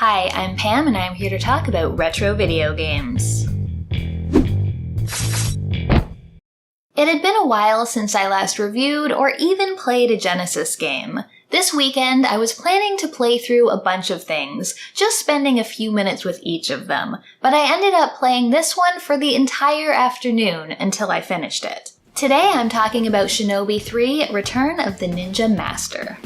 Hi, I'm Pam and I'm here to talk about retro video games. It had been a while since I last reviewed or even played a Genesis game. This weekend, I was planning to play through a bunch of things, just spending a few minutes with each of them, but I ended up playing this one for the entire afternoon until I finished it. Today I'm talking about Shinobi III: Return of the Ninja Master.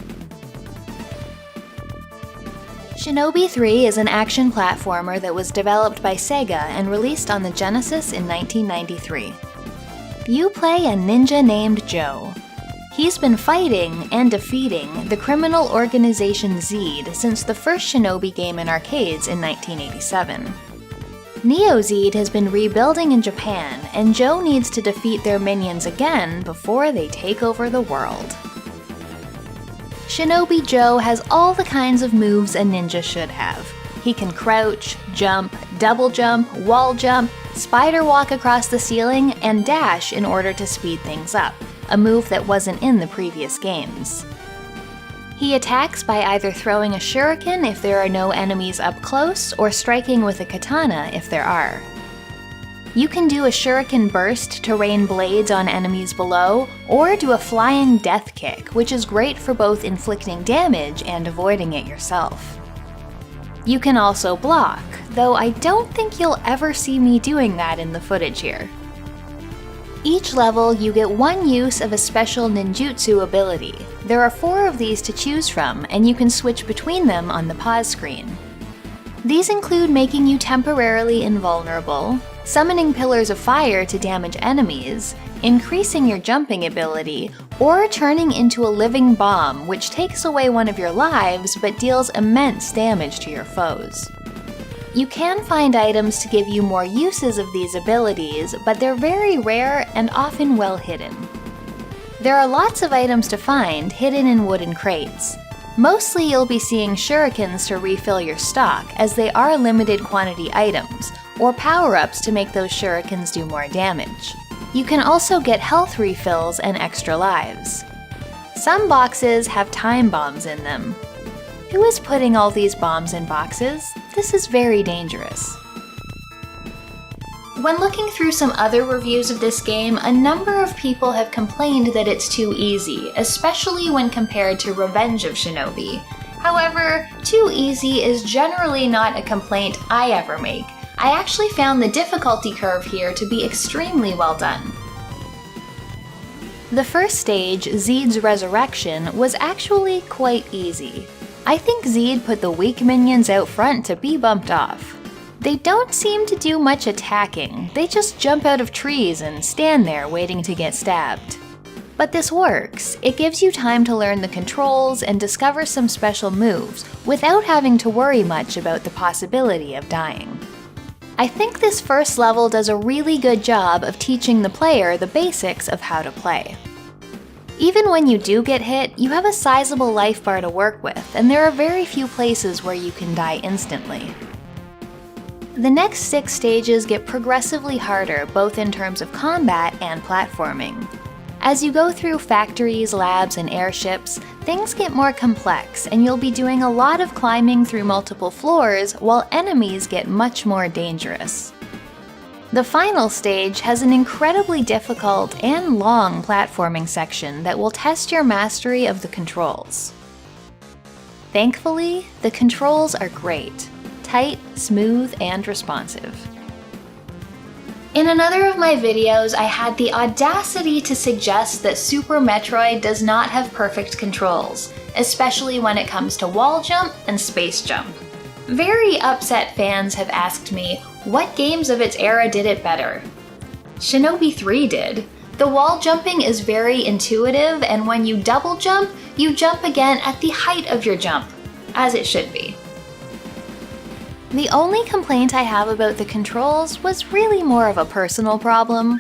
Shinobi III is an action platformer that was developed by Sega and released on the Genesis in 1993. You play a ninja named Joe. He's been fighting and defeating the criminal organization Zed since the first Shinobi game in arcades in 1987. Neo-Zed has been rebuilding in Japan, and Joe needs to defeat their minions again before they take over the world. Shinobi Joe has all the kinds of moves a ninja should have. He can crouch, jump, double jump, wall jump, spider walk across the ceiling, and dash in order to speed things up, a move that wasn't in the previous games. He attacks by either throwing a shuriken if there are no enemies up close, or striking with a katana if there are. You can do a shuriken burst to rain blades on enemies below, or do a flying death kick, which is great for both inflicting damage and avoiding it yourself. You can also block, though I don't think you'll ever see me doing that in the footage here. Each level, you get one use of a special ninjutsu ability. There are 4 of these to choose from, and you can switch between them on the pause screen. These include making you temporarily invulnerable, summoning pillars of fire to damage enemies, increasing your jumping ability, or turning into a living bomb which takes away one of your lives but deals immense damage to your foes. You can find items to give you more uses of these abilities, but they're very rare and often well hidden. There are lots of items to find hidden in wooden crates. Mostly you'll be seeing shurikens to refill your stock, as they are limited quantity items, or power-ups to make those shurikens do more damage. You can also get health refills and extra lives. Some boxes have time bombs in them. Who is putting all these bombs in boxes? This is very dangerous. When looking through some other reviews of this game, a number of people have complained that it's too easy, especially when compared to Revenge of Shinobi. However, too easy is generally not a complaint I ever make. I actually found the difficulty curve here to be extremely well done. The first stage, Zed's Resurrection, was actually quite easy. I think Zed put the weak minions out front to be bumped off. They don't seem to do much attacking, they just jump out of trees and stand there waiting to get stabbed. But this works. It gives you time to learn the controls and discover some special moves without having to worry much about the possibility of dying. I think this first level does a really good job of teaching the player the basics of how to play. Even when you do get hit, you have a sizable life bar to work with, and there are very few places where you can die instantly. The next 6 stages get progressively harder, both in terms of combat and platforming. As you go through factories, labs, and airships, things get more complex, and you'll be doing a lot of climbing through multiple floors, while enemies get much more dangerous. The final stage has an incredibly difficult and long platforming section that will test your mastery of the controls. Thankfully, the controls are great. Tight, smooth, and responsive. In another of my videos, I had the audacity to suggest that Super Metroid does not have perfect controls, especially when it comes to wall jump and space jump. Very upset fans have asked me, what games of its era did it better? Shinobi III did. The wall jumping is very intuitive, and when you double jump, you jump again at the height of your jump, as it should be. The only complaint I have about the controls was really more of a personal problem.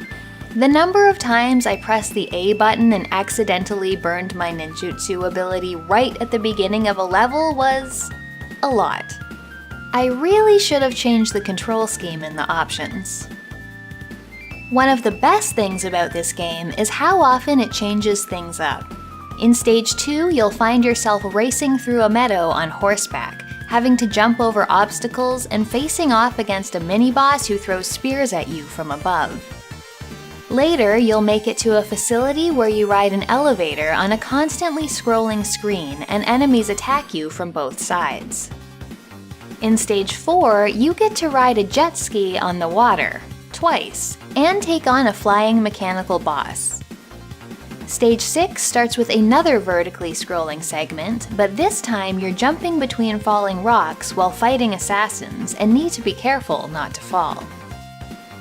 The number of times I pressed the A button and accidentally burned my ninjutsu ability right at the beginning of a level was a lot. I really should have changed the control scheme in the options. One of the best things about this game is how often it changes things up. In Stage 2, you'll find yourself racing through a meadow on horseback, having to jump over obstacles and facing off against a mini-boss who throws spears at you from above. Later, you'll make it to a facility where you ride an elevator on a constantly scrolling screen and enemies attack you from both sides. In Stage 4, you get to ride a jet ski on the water, twice, and take on a flying mechanical boss. Stage 6 starts with another vertically scrolling segment, but this time you're jumping between falling rocks while fighting assassins and need to be careful not to fall.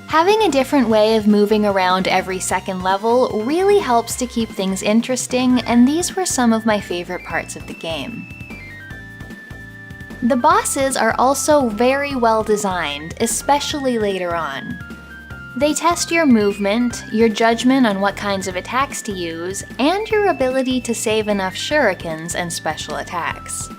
Having a different way of moving around every second level really helps to keep things interesting, and these were some of my favorite parts of the game. The bosses are also very well designed, especially later on. They test your movement, your judgment on what kinds of attacks to use, and your ability to save enough shurikens and special attacks.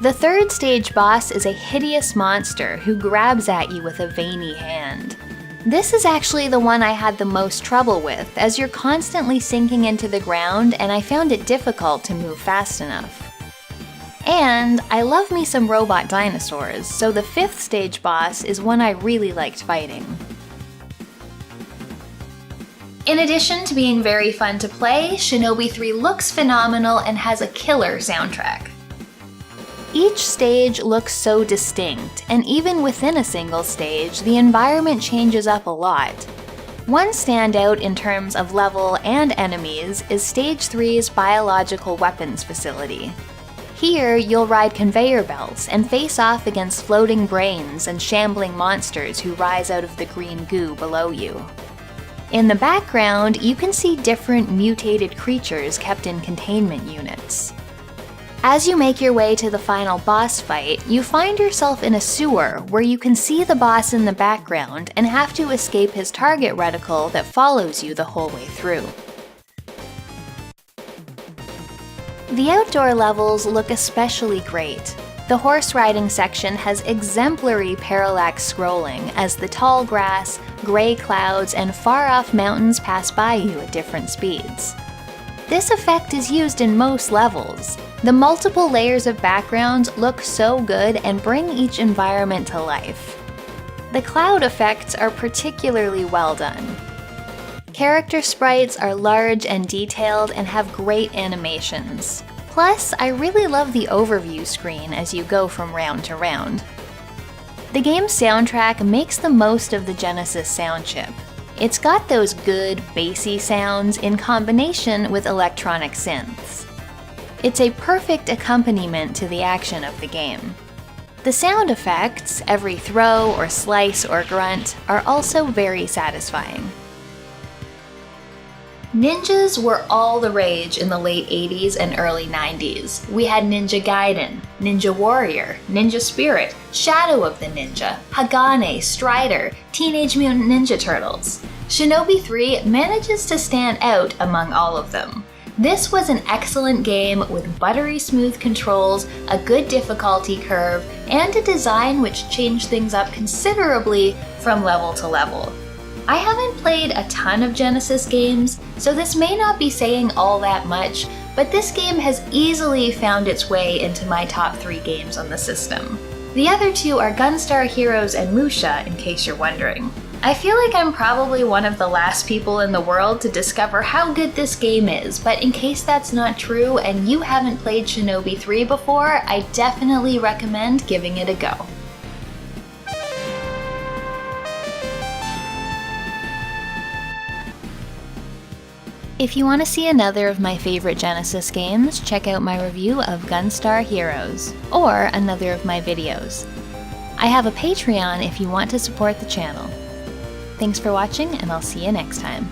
The third stage boss is a hideous monster who grabs at you with a veiny hand. This is actually the one I had the most trouble with, as you're constantly sinking into the ground and I found it difficult to move fast enough. And I love me some robot dinosaurs, so the fifth stage boss is one I really liked fighting. In addition to being very fun to play, Shinobi 3 looks phenomenal and has a killer soundtrack. Each stage looks so distinct, and even within a single stage, the environment changes up a lot. One standout in terms of level and enemies is Stage 3's biological weapons facility. Here, you'll ride conveyor belts and face off against floating brains and shambling monsters who rise out of the green goo below you. In the background, you can see different mutated creatures kept in containment units. As you make your way to the final boss fight, you find yourself in a sewer where you can see the boss in the background and have to escape his target reticle that follows you the whole way through. The outdoor levels look especially great. The horse riding section has exemplary parallax scrolling as the tall grass, gray clouds, and far-off mountains pass by you at different speeds. This effect is used in most levels. The multiple layers of backgrounds look so good and bring each environment to life. The cloud effects are particularly well done. Character sprites are large and detailed and have great animations. Plus, I really love the overview screen as you go from round to round. The game's soundtrack makes the most of the Genesis sound chip. It's got those good, bassy sounds in combination with electronic synths. It's a perfect accompaniment to the action of the game. The sound effects, every throw or slice or grunt, are also very satisfying. Ninjas were all the rage in the late 80s and early 90s. We had Ninja Gaiden, Ninja Warrior, Ninja Spirit, Shadow of the Ninja, Hagane, Strider, Teenage Mutant Ninja Turtles. Shinobi 3 manages to stand out among all of them. This was an excellent game with buttery smooth controls, a good difficulty curve, and a design which changed things up considerably from level to level. I haven't played a ton of Genesis games, so this may not be saying all that much, but this game has easily found its way into my top 3 games on the system. The other two are Gunstar Heroes and Musha, in case you're wondering. I feel like I'm probably one of the last people in the world to discover how good this game is, but in case that's not true and you haven't played Shinobi 3 before, I definitely recommend giving it a go. If you want to see another of my favorite Genesis games, check out my review of Gunstar Heroes, or another of my videos. I have a Patreon if you want to support the channel. Thanks for watching, and I'll see you next time.